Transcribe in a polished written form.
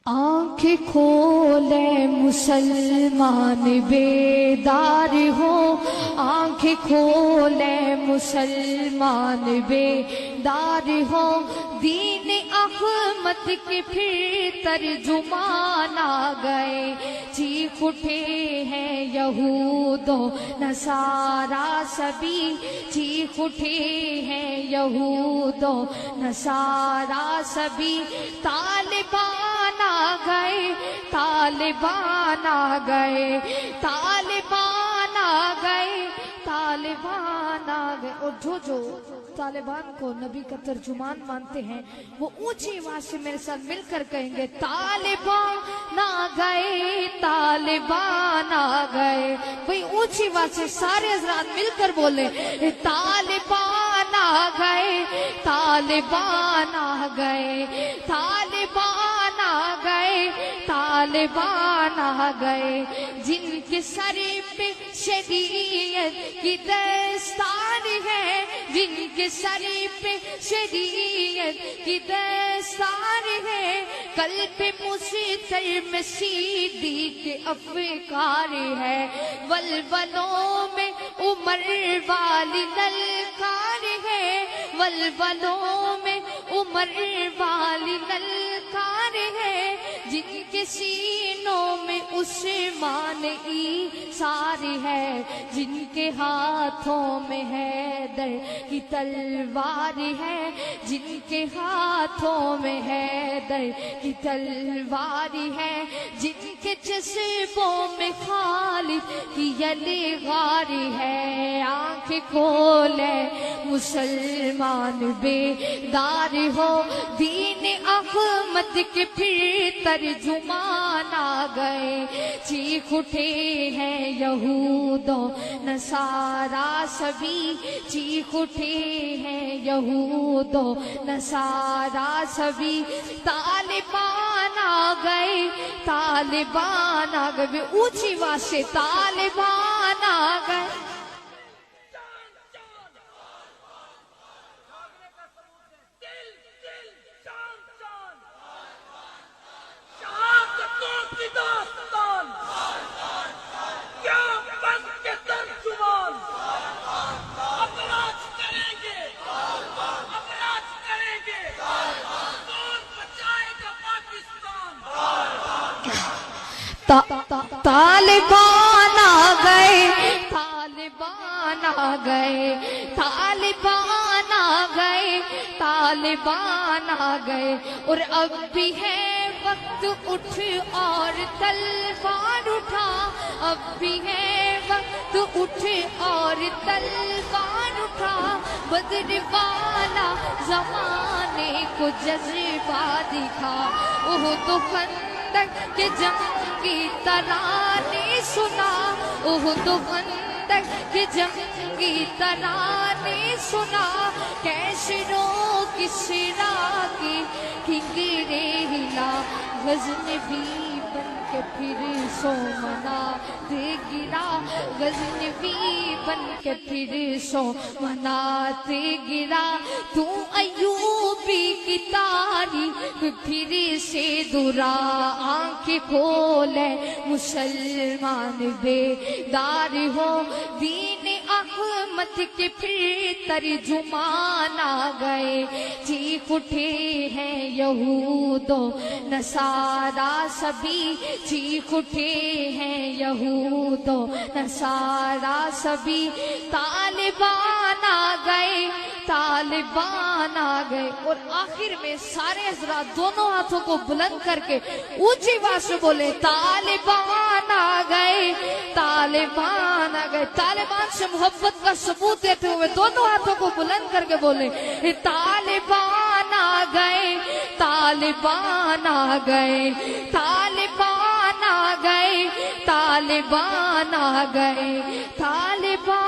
آنکھ کھولے مسلمان بیدار ہو، آنکھ کھولے مسلمان بیدار ہو، دین احمد کے پھر ترجمان آ گئے، چیخ اٹھے ہیں یہود و نصارا سبھی، چیخ اٹھے ہیں یہود و نصارا سبھی، طالبان آ گئے، طالبان آ گئے، طالبان آ گئے، طالبان آ گئے۔ اور جو طالبان کو نبی کا ترجمان مانتے ہیں وہ اونچی آواز سے میرے ساتھ مل کر کہیں گے طالبان آ گئے، طالبان آ گئے۔ بھئی اونچی آواز سے سارے حضرات مل کر بولے طالبان آ گئے، طالبان آ گئے، طالبان آ گئے، طالبان آ گئے۔ جن کے سر پہ شریعت کی دستار ہے، جن کے سر پہ شریعت کی دستار ہے، قلب مستر میں صدیق افکار ہے، ولولوں میں عمر والی للکار ہے، ولولوں میں عمر والی للکار ہے، جن کے سینوں میں عثمان ایثار ہے، جن کے ہاتھوں میں حیدر کی تلوار ہے، جن کے ہاتھوں میں حیدر کی تلوار ہے، جن کے جذبوں میں خالد کی یلغار ہے۔ آنکھ کھولے مسلمان بیدار ہو، دین احمد کے پھر ترجمان آ گئے، چیخ اٹھے ہیں یہود و نصارا سبھی، چیخ اٹھے ہیں یہود و نصارا سبھی، طالبان آ گئے، طالبان آ گئے۔ اونچی آواز سے طالبان آ گئے۔ طالبان آ گئے، طالبان آ گئے، طالبان آ گئے، طالبان آ گئے۔ اور اب بھی ہے وقت اٹھ اور تلوار اٹھا، اب بھی ہے وقت اٹھ اور تلوار اٹھا، بدر والا زمانے کو جذبہ دکھا، احد و خندق کے جنگی ترانے سنا، احد و خندق کے جنگی ترانے سنا، کیسروں کسرا کی کنگرے ہلا، غزنوی بن کے پھر سو منا دے گرا، غزنوی بن کے پھر سو مناتے گرا، تو ایوبی کی تاریخ پھر سے دورا۔ آنکھ کھولے مسلمان بیدار ہو، دین احمد کے پھر ترجمان آ گئے، چیخ اٹھے ہیں یہود و نصارا سبھی، چیخ اٹھے ہیں یہود و نصارا سبھی، طالبان آ گئے، طالبان آ گئے۔ اور آخر میں سارے حضرات دونوں ہاتھوں کو بلند کر کے اونچی آواز سے بولے طالبان آ گئے، طالبان آ گئے۔ طالبان سے محبت کا ثبوت دیتے ہوئے دونوں ہاتھوں کو بلند کر کے بولے طالبان آ گئے، طالبان آ گئے، طالبان آ گئے، طالبان آ گئے، طالبان